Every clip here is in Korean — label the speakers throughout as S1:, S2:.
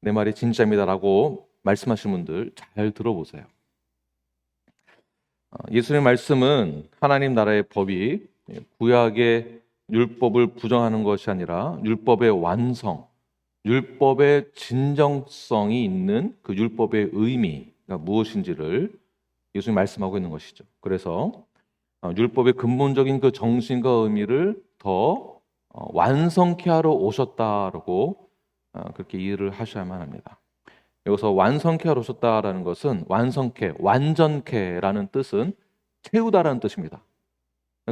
S1: 내 말이 진짜입니다라고 말씀하신 분들 잘 들어보세요. 예수님의 말씀은 하나님 나라의 법이 구약의 율법을 부정하는 것이 아니라 율법의 완성, 율법의 진정성이 있는 그 율법의 의미가 무엇인지를 예수님이 말씀하고 있는 것이죠. 그래서 율법의 근본적인 그 정신과 의미를 더 완성케 하러 오셨다라고 그렇게 이해를 하셔야만 합니다. 여기서 완성케 하러 오셨다라는 것은 완성케, 완전케라는 뜻은 채우다라는 뜻입니다.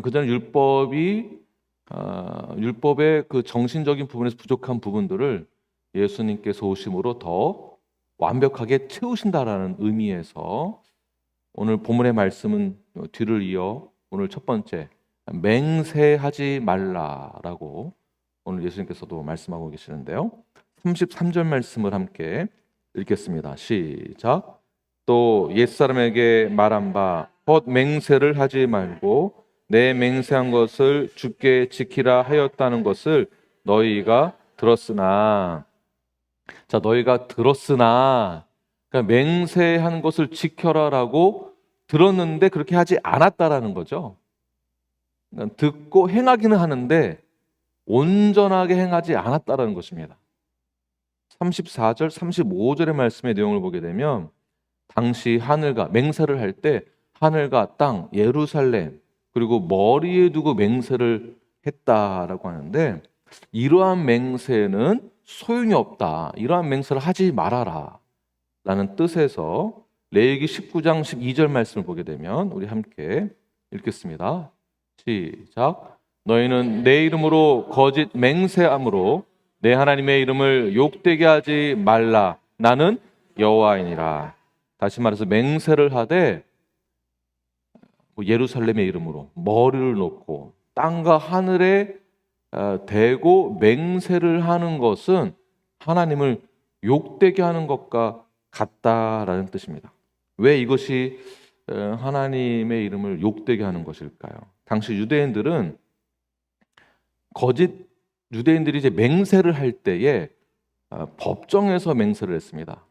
S1: 그전에 율법의 그 정신적인 부분에서 부족한 부분들을 예수님께서 오심으로 더 완벽하게 채우신다라는 의미에서 오늘 본문의 말씀은 뒤를 이어 오늘 첫 번째 맹세하지 말라라고 오늘 예수님께서도 말씀하고 계시는데요. 33절 말씀을 함께 읽겠습니다. 시작. 또 옛사람에게 말한 바 헛 맹세를 하지 말고 내 맹세한 것을 주께 지키라 하였다는 것을 너희가 들었으나, 자, 너희가 들었으나, 그러니까 맹세한 것을 지켜라라고 들었는데 그렇게 하지 않았다라는 거죠. 그러니까 듣고 행하기는 하는데 온전하게 행하지 않았다라는 것입니다. 34절, 35절의 말씀의 내용을 보게 되면 당시 하늘과 맹세를 할 때 하늘과 땅, 예루살렘 그리고 머리에 두고 맹세를 했다라고 하는데 이러한 맹세는 소용이 없다. 이러한 맹세를 하지 말아라 라는 뜻에서 레위기 19장 12절 말씀을 보게 되면 우리 함께 읽겠습니다. 시작. 너희는 내 이름으로 거짓 맹세함으로 내 하나님의 이름을 욕되게 하지 말라. 나는 여호와이니라. 다시 말해서 맹세를 하되 예루살렘의 이름으로 머리를 놓고 땅과 하늘에 대고 맹세를 하는 것은 하나님을 욕되게 하는 것과 같다라는 뜻입니다. 왜 이것이 하나님의 이름을 욕되게 하는 것일까요? 당시 유대인들이 이제 맹세를 할 때에 법정에서 맹세를 했습니다.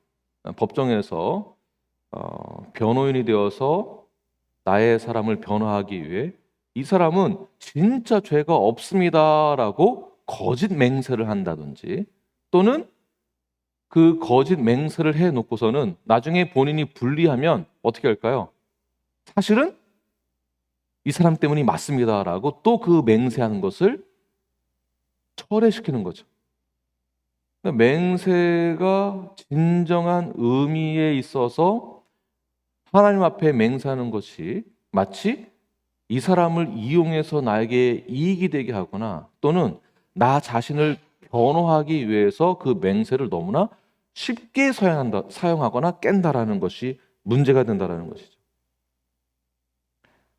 S1: 법정에서 변호인이 되어서 나의 사람을 변호하기 위해 이 사람은 진짜 죄가 없습니다라고 거짓 맹세를 한다든지 또는 그 거짓 맹세를 해놓고서는 나중에 본인이 불리하면 어떻게 할까요? 사실은 이 사람 때문이 맞습니다라고 또 그 맹세하는 것을 철회시키는 거죠. 그러니까 맹세가 진정한 의미에 있어서 하나님 앞에 맹세하는 것이 마치 이 사람을 이용해서 나에게 이익이 되게 하거나 또는 나 자신을 변호하기 위해서 그 맹세를 너무나 쉽게 사용하거나 깬다라는 것이 문제가 된다라는 것이죠.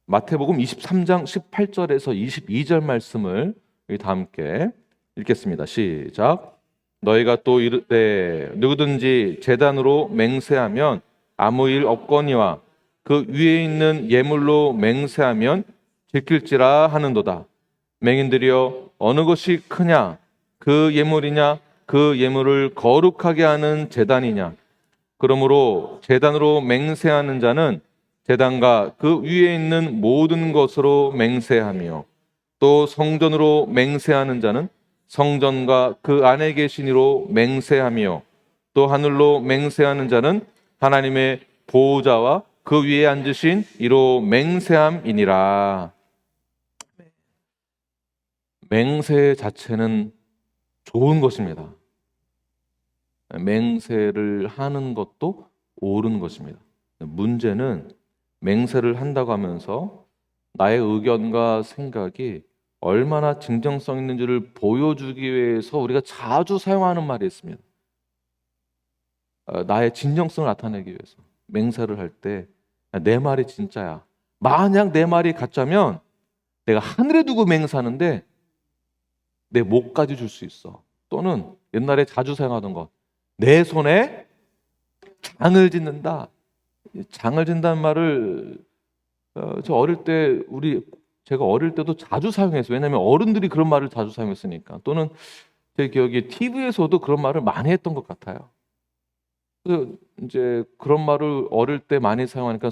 S1: 마태복음 23장 18절에서 22절 말씀을 다 함께 읽겠습니다. 시작. 너희가 또 이르되 누구든지 제단으로 맹세하면 아무 일 없거니와 그 위에 있는 예물로 맹세하면 지킬지라 하는도다. 맹인들이여 어느 것이 크냐? 그 예물이냐? 그 예물을 거룩하게 하는 제단이냐? 그러므로 제단으로 맹세하는 자는 제단과 그 위에 있는 모든 것으로 맹세하며 또 성전으로 맹세하는 자는 성전과 그 안에 계신 이로 맹세하며 또 하늘로 맹세하는 자는 하나님의 보호자와 그 위에 앉으신 이로 맹세함이니라. 맹세 자체는 좋은 것입니다. 맹세를 하는 것도 옳은 것입니다. 문제는 맹세를 한다고 하면서 나의 의견과 생각이 얼마나 진정성 있는지를 보여주기 위해서 우리가 자주 사용하는 말이 있습니다. 나의 진정성을 나타내기 위해서 맹세를 할 때 내 말이 진짜야. 만약 내 말이 가짜면 내가 하늘에 두고 맹세하는데 내 목까지 줄 수 있어. 또는 옛날에 자주 사용하던 것, 내 손에 장을 짓는다. 장을 짓는다는 말을 제가 어릴 때도 자주 사용했어요. 왜냐하면 어른들이 그런 말을 자주 사용했으니까. 또는 제 기억에 TV에서도 그런 말을 많이 했던 것 같아요. 이제 그런 말을 어릴 때 많이 사용하니까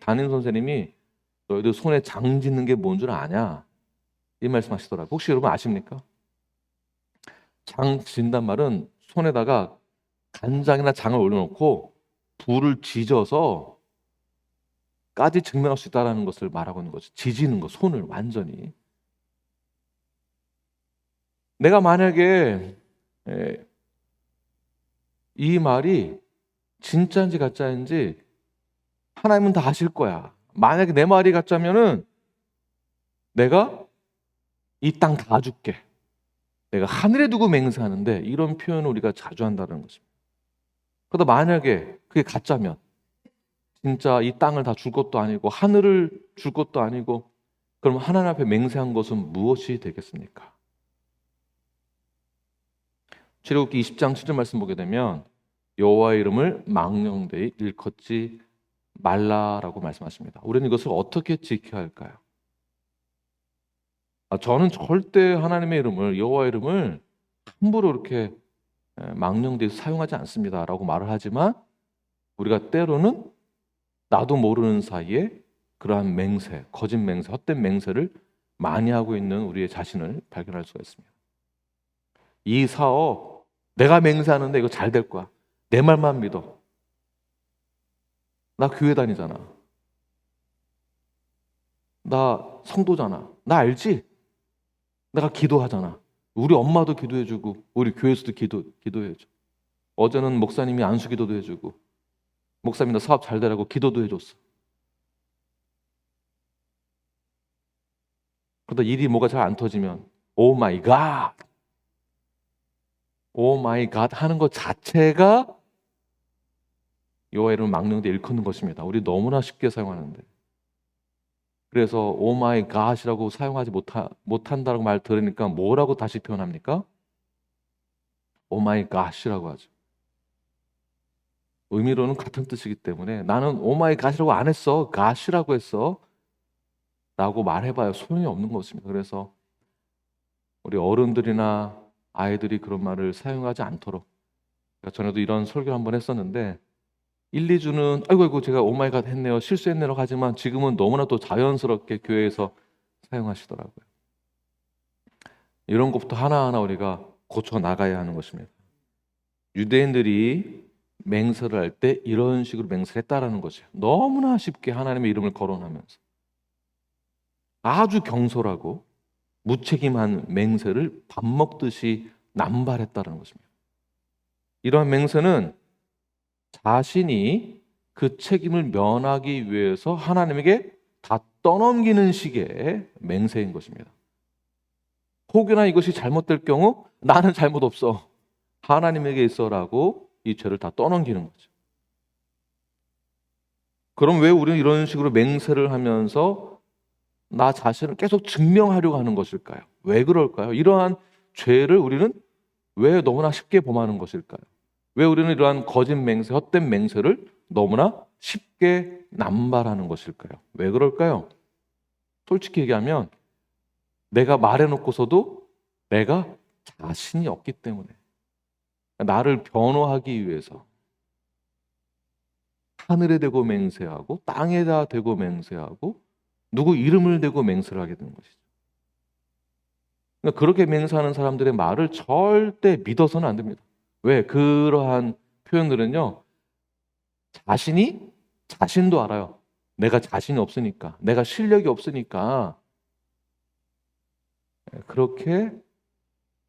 S1: 담임 선생님이 너희들 손에 장 짓는 게 뭔 줄 아냐? 이 말씀하시더라고요. 혹시 여러분 아십니까? 장 진단 말은 손에다가 간장이나 장을 올려놓고 불을 지져서 까지 증명할 수 있다라는 것을 말하고 있는 거죠. 지지는 거, 손을 완전히. 내가 만약에 에, 이 말이 진짜인지 가짜인지 하나님은 다 아실 거야. 만약에 내 말이 가짜면은 내가 이 땅 다 줄게. 내가 하늘에 두고 맹세하는데 이런 표현을 우리가 자주 한다는 것입니다. 그러다 만약에 그게 가짜면 진짜 이 땅을 다 줄 것도 아니고 하늘을 줄 것도 아니고 그럼 하나님 앞에 맹세한 것은 무엇이 되겠습니까? 출애굽기 20장 7절 말씀 보게 되면 여호와의 이름을 망령되이 일컫지 말라라고 말씀하십니다. 우리는 이것을 어떻게 지켜야 할까요? 저는 절대 하나님의 이름을 여호와의 이름을 함부로 이렇게 망령되이 사용하지 않습니다라고 말을 하지만 우리가 때로는 나도 모르는 사이에 그러한 맹세, 거짓 맹세, 헛된 맹세를 많이 하고 있는 우리의 자신을 발견할 수가 있습니다. 이 사업 내가 맹세하는데 이거 잘 될 거야. 내 말만 믿어. 나 교회 다니잖아. 나 성도잖아. 나 알지? 내가 기도하잖아. 우리 엄마도 기도해주고 우리 교회에서도 기도해줘. 어제는 목사님이 안수 기도도 해주고 목사님 나 사업 잘 되라고 기도도 해줬어. 그러다 일이 뭐가 잘 안 터지면 오 마이 갓, 오 마이 갓 하는 것 자체가 여호와의 이름을 망령되 일컫는 것입니다. 우리 너무나 쉽게 사용하는데. 그래서 오 마이 갓이라고 사용하지 못한다고 말 들으니까 뭐라고 다시 표현합니까? 오 마이 갓이라고 하죠. 의미로는 같은 뜻이기 때문에 나는 오 마이 갓이라고 안 했어. 갓이라고 했어. 라고 말해봐야 소용이 없는 것입니다. 그래서 우리 어른들이나 아이들이 그런 말을 사용하지 않도록 전에도 이런 설교를 한번 했었는데 1, 2주는 아이고 제가 오마이갓 했네요. 실수했네요. 하지만 지금은 너무나 또 자연스럽게 교회에서 사용하시더라고요. 이런 것부터 하나하나 우리가 고쳐 나가야 하는 것입니다. 유대인들이 맹세를 할 때 이런 식으로 맹세를 했다라는 거죠. 너무나 쉽게 하나님의 이름을 거론하면서 아주 경솔하고 무책임한 맹세를 밥 먹듯이 남발했다는 것입니다. 이러한 맹세는 자신이 그 책임을 면하기 위해서 하나님에게 다 떠넘기는 식의 맹세인 것입니다. 혹여나 이것이 잘못될 경우 나는 잘못 없어. 하나님에게 있어라고 이 죄를 다 떠넘기는 거죠. 그럼 왜 우리는 이런 식으로 맹세를 하면서 나 자신을 계속 증명하려고 하는 것일까요? 왜 그럴까요? 이러한 죄를 우리는 왜 너무나 쉽게 범하는 것일까요? 왜 우리는 이러한 거짓 맹세, 헛된 맹세를 너무나 쉽게 남발하는 것일까요? 왜 그럴까요? 솔직히 얘기하면 내가 말해놓고서도 내가 자신이 없기 때문에 나를 변호하기 위해서 하늘에 대고 맹세하고 땅에다 대고 맹세하고 누구 이름을 대고 맹세를 하게 되는 것이죠. 그러니까 그렇게 맹세하는 사람들의 말을 절대 믿어서는 안 됩니다. 왜? 그러한 표현들은요, 자신이 자신도 알아요. 내가 자신이 없으니까, 내가 실력이 없으니까 그렇게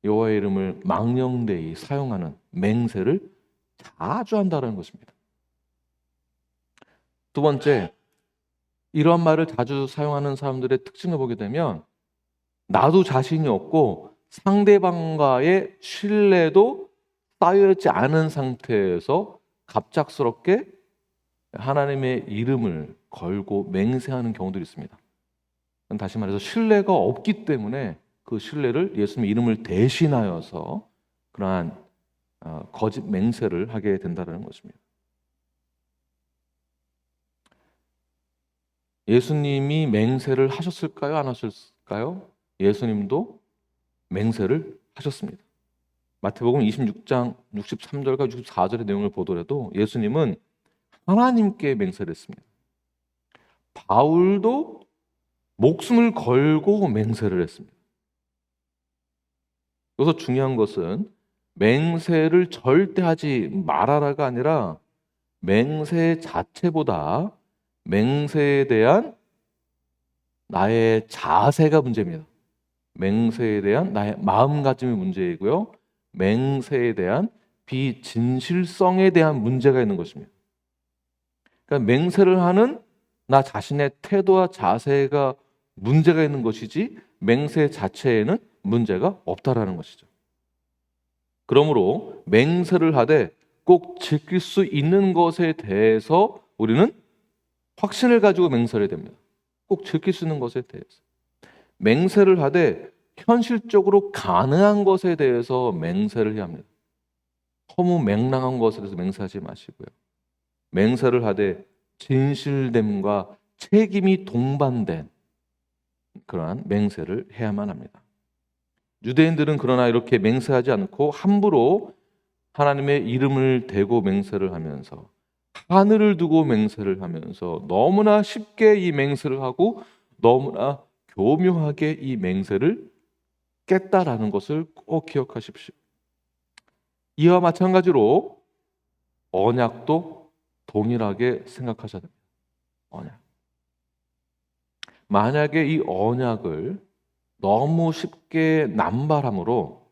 S1: 여호와의 이름을 망령되이 사용하는 맹세를 자주 한다는 것입니다. 두 번째, 이러한 말을 자주 사용하는 사람들의 특징을 보게 되면 나도 자신이 없고 상대방과의 신뢰도 쌓여있지 않은 상태에서 갑작스럽게 하나님의 이름을 걸고 맹세하는 경우들이 있습니다. 다시 말해서 신뢰가 없기 때문에 그 신뢰를 예수님의 이름을 대신하여서 그러한 거짓 맹세를 하게 된다는 것입니다. 예수님이 맹세를 하셨을까요? 안 하셨을까요? 예수님도 맹세를 하셨습니다. 마태복음 26장 63절과 64절의 내용을 보더라도 예수님은 하나님께 맹세를 했습니다. 바울도 목숨을 걸고 맹세를 했습니다. 여기서 중요한 것은 맹세를 절대 하지 말아라가 아니라 맹세 자체보다 맹세에 대한 나의 자세가 문제입니다. 맹세에 대한 나의 마음가짐이 문제이고요. 맹세에 대한 비진실성에 대한 문제가 있는 것입니다. 그러니까 맹세를 하는 나 자신의 태도와 자세가 문제가 있는 것이지 맹세 자체에는 문제가 없다라는 것이죠. 그러므로 맹세를 하되 꼭 지킬 수 있는 것에 대해서 우리는 확신을 가지고 맹세를 해야 됩니다. 꼭 지킬 수 있는 것에 대해서. 맹세를 하되 현실적으로 가능한 것에 대해서 맹세를 해야 합니다. 허무맹랑한 것에 대해서 맹세하지 마시고요. 맹세를 하되 진실됨과 책임이 동반된 그러한 맹세를 해야만 합니다. 유대인들은 그러나 이렇게 맹세하지 않고 함부로 하나님의 이름을 대고 맹세를 하면서 하늘을 두고 맹세를 하면서 너무나 쉽게 이 맹세를 하고 너무나 교묘하게 이 맹세를 깼다라는 것을 꼭 기억하십시오. 이와 마찬가지로 언약도 동일하게 생각하셔야 됩니다. 언약. 만약에 이 언약을 너무 쉽게 남발함으로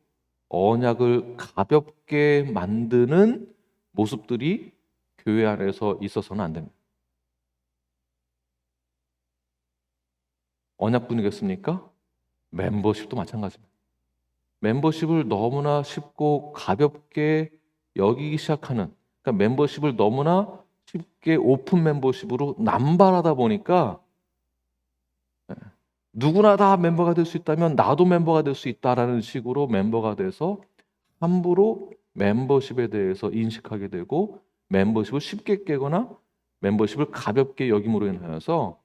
S1: 언약을 가볍게 만드는 모습들이 교회 안에서 있어서는 안 됩니다. 언약뿐이겠습니까? 멤버십도 마찬가지입니다. 멤버십을 너무나 쉽고 가볍게 여기기 시작하는, 그러니까 멤버십을 너무나 쉽게 오픈 멤버십으로 남발하다 보니까 누구나 다 멤버가 될 수 있다면 나도 멤버가 될 수 있다라는 식으로 멤버가 돼서 함부로 멤버십에 대해서 인식하게 되고 멤버십을 쉽게 깨거나 멤버십을 가볍게 여김으로 인하여서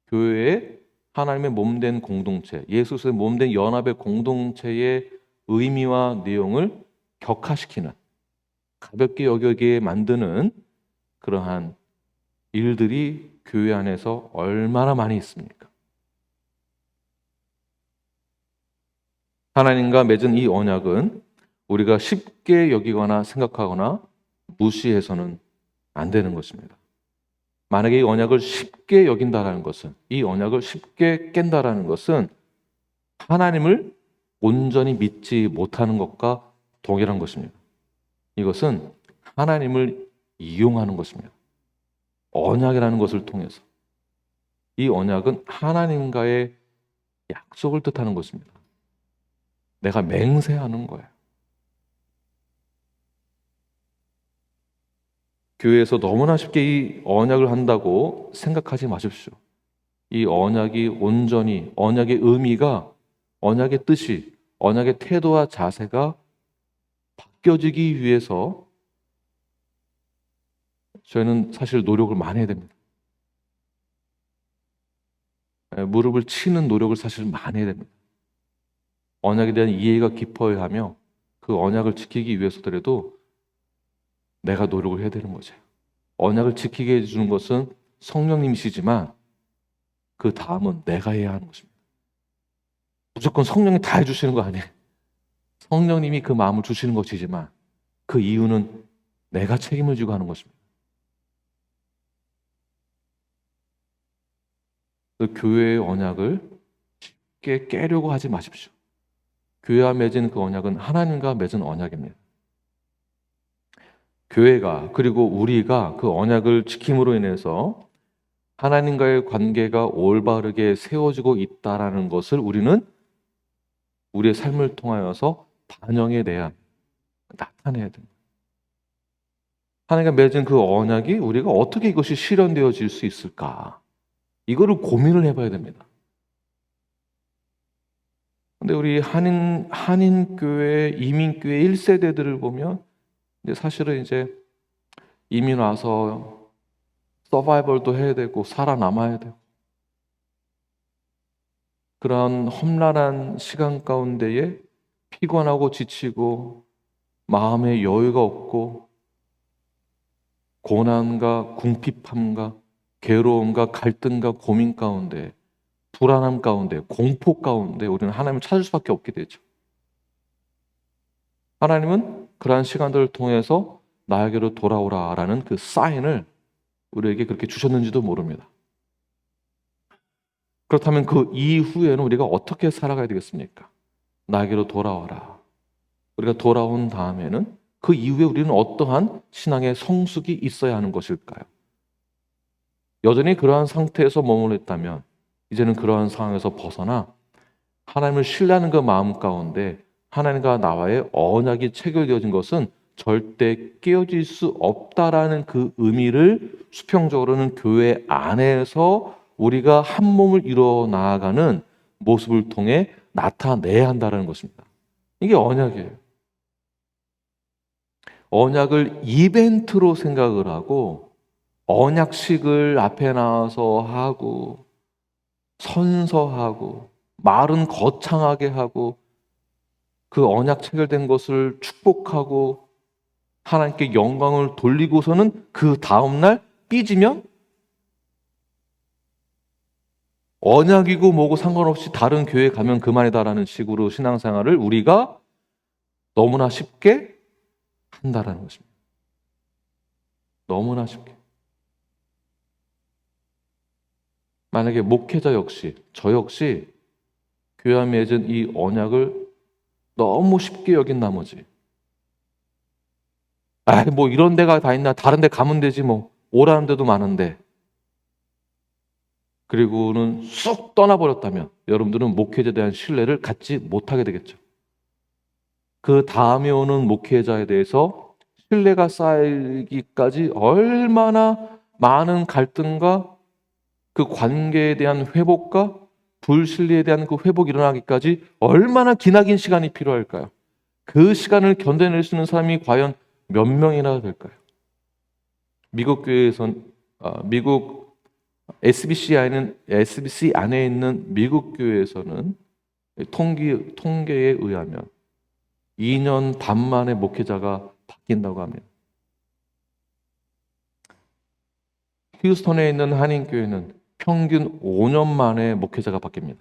S1: 교회에 하나님의 몸된 공동체, 예수 그리스도의 몸된 연합의 공동체의 의미와 내용을 격화시키는, 가볍게 여기게 만드는 그러한 일들이 교회 안에서 얼마나 많이 있습니까? 하나님과 맺은 이 언약은 우리가 쉽게 여기거나 생각하거나 무시해서는 안 되는 것입니다. 만약에 이 언약을 쉽게 여긴다라는 것은, 이 언약을 쉽게 깬다라는 것은 하나님을 온전히 믿지 못하는 것과 동일한 것입니다. 이것은 하나님을 이용하는 것입니다. 언약이라는 것을 통해서. 이 언약은 하나님과의 약속을 뜻하는 것입니다. 내가 맹세하는 거예요. 교회에서 너무나 쉽게 이 언약을 한다고 생각하지 마십시오. 이 언약이 온전히, 언약의 의미가, 언약의 뜻이, 언약의 태도와 자세가 바뀌어지기 위해서 저희는 사실 노력을 많이 해야 됩니다. 무릎을 치는 노력을 사실 많이 해야 됩니다. 언약에 대한 이해가 깊어야 하며 그 언약을 지키기 위해서더라도 내가 노력을 해야 되는 거죠. 언약을 지키게 해주는 것은 성령님이시지만 그 다음은 내가 해야 하는 것입니다. 무조건 성령이 다 해주시는 거 아니에요. 성령님이 그 마음을 주시는 것이지만 그 이유는 내가 책임을 지고 하는 것입니다. 그 교회의 언약을 쉽게 깨려고 하지 마십시오. 교회와 맺은 그 언약은 하나님과 맺은 언약입니다. 교회가, 그리고 우리가 그 언약을 지킴으로 인해서 하나님과의 관계가 올바르게 세워지고 있다는 것을 우리는 우리의 삶을 통하여서 반영해내야, 나타내야 됩니다. 하나님과 맺은 그 언약이 우리가 어떻게 이것이 실현되어질 수 있을까? 이거를 고민을 해봐야 됩니다. 근데 우리 한인교회, 이민교회 1세대들을 보면 근데 사실은 이제 이민 와서 서바이벌도 해야 되고 살아남아야 되고 그런 험난한 시간 가운데에 피곤하고 지치고 마음에 여유가 없고 고난과 궁핍함과 괴로움과 갈등과 고민 가운데, 불안함 가운데, 공포 가운데 우리는 하나님을 찾을 수밖에 없게 되죠. 하나님은 그러한 시간들을 통해서 나에게로 돌아오라라는 그 사인을 우리에게 그렇게 주셨는지도 모릅니다. 그렇다면 그 이후에는 우리가 어떻게 살아가야 되겠습니까? 나에게로 돌아와라. 우리가 돌아온 다음에는 그 이후에 우리는 어떠한 신앙의 성숙이 있어야 하는 것일까요? 여전히 그러한 상태에서 머물러 있다면 이제는 그러한 상황에서 벗어나 하나님을 신뢰하는 그 마음 가운데 하나님과 나와의 언약이 체결되어진 것은 절대 깨어질 수 없다라는 그 의미를 수평적으로는 교회 안에서 우리가 한 몸을 이루어 나아가는 모습을 통해 나타내야 한다는 것입니다. 이게 언약이에요. 언약을 이벤트로 생각을 하고 언약식을 앞에 나와서 하고 선서하고 말은 거창하게 하고 그 언약 체결된 것을 축복하고 하나님께 영광을 돌리고서는 그 다음날 삐지면 언약이고 뭐고 상관없이 다른 교회에 가면 그만이다라는 식으로 신앙생활을 우리가 너무나 쉽게 한다라는 것입니다. 너무나 쉽게. 만약에 목회자 역시, 저 역시 교회와 맺은 이 언약을 너무 쉽게 여긴 나머지 뭐 이런 데가 다 있나, 다른 데 가면 되지 뭐, 오라는 데도 많은데, 그리고는 쑥 떠나버렸다면 여러분들은 목회자에 대한 신뢰를 갖지 못하게 되겠죠. 그 다음에 오는 목회자에 대해서 신뢰가 쌓이기까지 얼마나 많은 갈등과 그 관계에 대한 회복과 불신뢰에 대한 그 회복이 일어나기까지 얼마나 기나긴 시간이 필요할까요? 그 시간을 견뎌낼 수 있는 사람이 과연 몇 명이나 될까요? 미국 교회에선 미국 SBC 안에 있는 미국 교회에서는 통계에 의하면 2년 반 만에 목회자가 바뀐다고 합니다. 휴스턴에 있는 한인교회는 평균 5년 만에 목회자가 바뀝니다.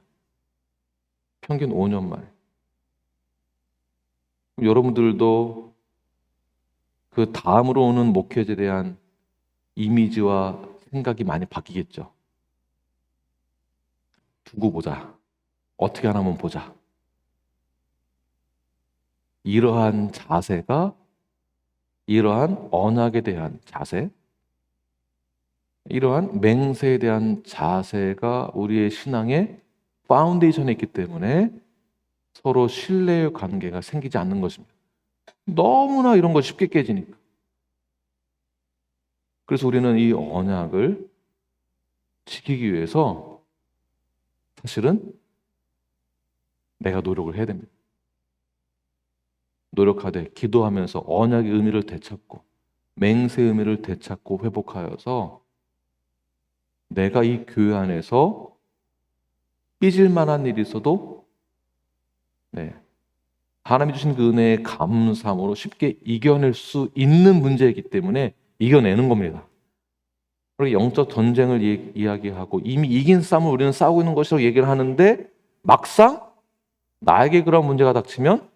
S1: 평균 5년 만에. 여러분들도 그 다음으로 오는 목회자에 대한 이미지와 생각이 많이 바뀌겠죠. 두고 보자. 어떻게 하나 한번 보자. 이러한 자세가, 이러한 언약에 대한 자세, 이러한 맹세에 대한 자세가 우리의 신앙의 파운데이션에 있기 때문에 서로 신뢰의 관계가 생기지 않는 것입니다. 너무나 이런 거 쉽게 깨지니까. 그래서 우리는 이 언약을 지키기 위해서 사실은 내가 노력을 해야 됩니다. 노력하되 기도하면서 언약의 의미를 되찾고 맹세의 의미를 되찾고 회복하여서 내가 이 교회 안에서 삐질 만한 일이 있어도 하나님이 주신 그 은혜의 감사함으로 쉽게 이겨낼 수 있는 문제이기 때문에 이겨내는 겁니다. 그리고 영적 전쟁을 이야기하고 이미 이긴 싸움을 우리는 싸우고 있는 것이라고 얘기를 하는데 막상 나에게 그런 문제가 닥치면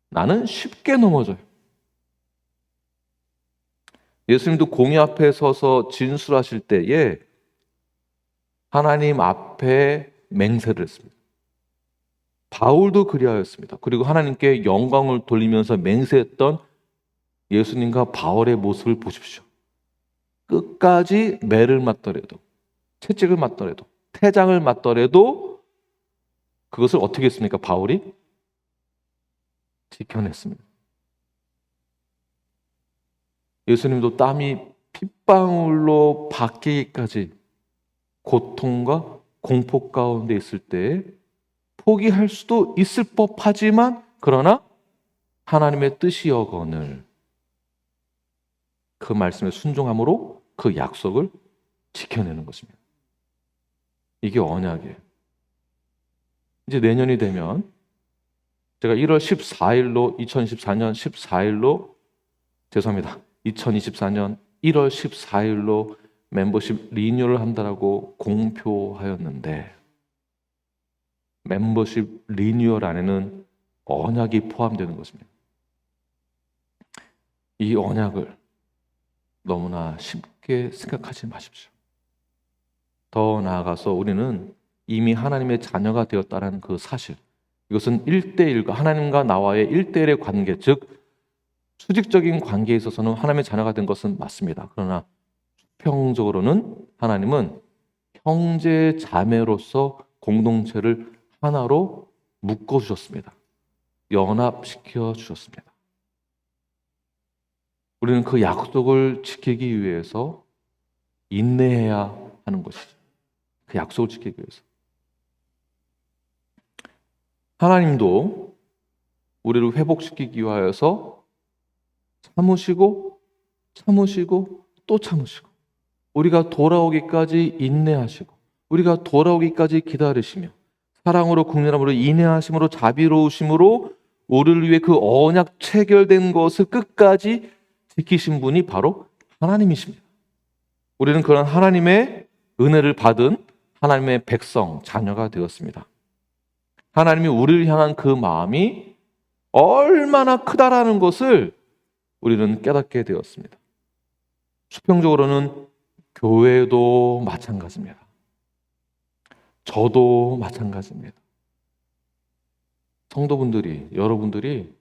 S1: 나는 쉽게 넘어져요. 예수님도 공의 앞에 서서 진술하실 때에 하나님 앞에 맹세를 했습니다. 바울도 그리하였습니다. 그리고 하나님께 영광을 돌리면서 맹세했던 예수님과 바울의 모습을 보십시오. 끝까지 매를 맞더라도, 채찍을 맞더라도, 태장을 맞더라도 그것을 어떻게 했습니까? 바울이 지켜냈습니다. 예수님도 땀이 핏방울로 바뀌기까지 고통과 공포 가운데 있을 때 포기할 수도 있을 법하지만 그러나 하나님의 뜻이여거늘 그 말씀에 순종함으로 그 약속을 지켜내는 것입니다. 이게 언약이에요. 이제 내년이 되면 제가 1월 14일로 2024년 14일로 죄송합니다. 2024년 1월 14일로 멤버십 리뉴얼을 한다라고 공표하였는데 멤버십 리뉴얼 안에는 언약이 포함되는 것입니다. 이 언약을 너무나 쉽게 생각하지 마십시오. 더 나아가서 우리는 이미 하나님의 자녀가 되었다는 그 사실, 이것은 1대1과 하나님과 나와의 1대1의 관계, 즉 수직적인 관계에 있어서는 하나님의 자녀가 된 것은 맞습니다. 그러나 수평적으로는 하나님은 형제 자매로서 공동체를 하나로 묶어주셨습니다. 연합시켜 주셨습니다. 우리는 그 약속을 지키기 위해서 인내해야 하는 것이죠. 그 약속을 지키기 위해서. 하나님도 우리를 회복시키기 위하여서 참으시고 또 참으시고 우리가 돌아오기까지 인내하시고 우리가 돌아오기까지 기다리시며 사랑으로 국률함으로 인내하심으로 자비로우심으로 우리를 위해 그 언약 체결된 것을 끝까지 지키신 분이 바로 하나님이십니다. 우리는 그런 하나님의 은혜를 받은 하나님의 백성, 자녀가 되었습니다. 하나님이 우리를 향한 그 마음이 얼마나 크다라는 것을 우리는 깨닫게 되었습니다. 수평적으로는 교회도 마찬가지입니다. 저도 마찬가지입니다. 성도분들이, 여러분들이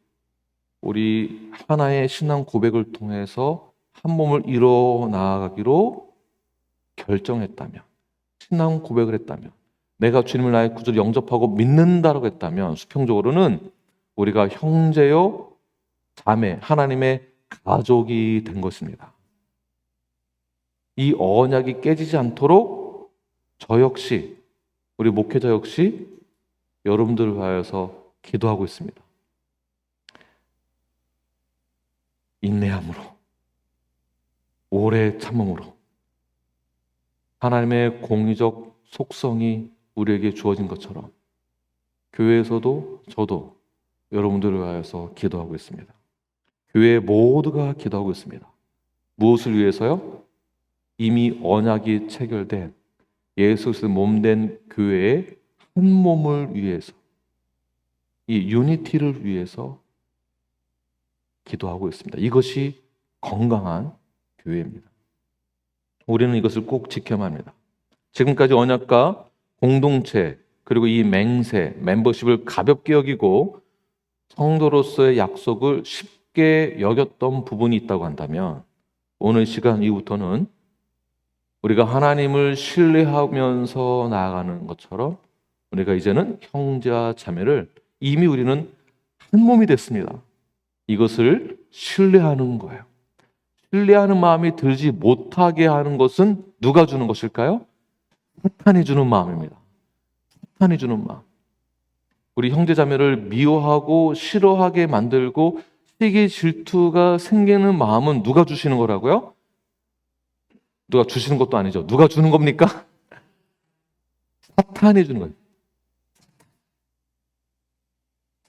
S1: 우리 하나의 신앙 고백을 통해서 한 몸을 이뤄 나아가기로 결정했다면, 신앙 고백을 했다면, 내가 주님을 나의 구주로 영접하고 믿는다고 했다면 수평적으로는 우리가 형제요 자매, 하나님의 가족이 된 것입니다. 이 언약이 깨지지 않도록 저 역시, 우리 목회자 역시 여러분들을 위하여서 기도하고 있습니다. 인내함으로, 오래 참음으로 하나님의 공의적 속성이 우리에게 주어진 것처럼 교회에서도 저도 여러분들을 위하여서 기도하고 있습니다. 교회 모두가 기도하고 있습니다. 무엇을 위해서요? 이미 언약이 체결된 예수 그리스도 몸된 교회의 한 몸을 위해서, 이 유니티를 위해서 기도하고 있습니다. 이것이 건강한 교회입니다. 우리는 이것을 꼭 지켜야만 합니다. 지금까지 언약과 공동체 그리고 이 맹세, 멤버십을 가볍게 여기고 성도로서의 약속을 쉽게 여겼던 부분이 있다고 한다면 오늘 시간 이후부터는 우리가 하나님을 신뢰하면서 나아가는 것처럼 우리가 이제는 형제와 자매를 이미 우리는 한 몸이 됐습니다. 이것을 신뢰하는 거예요. 신뢰하는 마음이 들지 못하게 하는 것은 누가 주는 것일까요? 사탄이 주는 마음입니다. 사탄이 주는 마음. 우리 형제자매를 미워하고 싫어하게 만들고 시기 질투가 생기는 마음은 누가 주시는 거라고요? 누가 주시는 것도 아니죠. 누가 주는 겁니까? 사탄이 주는 거예요.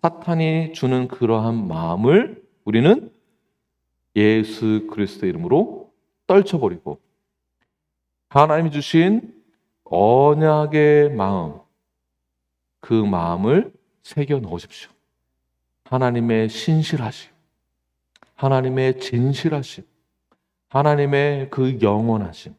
S1: 사탄이 주는 그러한 마음을 우리는 예수 그리스도의 이름으로 떨쳐버리고 하나님이 주신 언약의 마음, 그 마음을 새겨 넣으십시오. 하나님의 신실하심, 하나님의 진실하심, 하나님의 그 영원하심,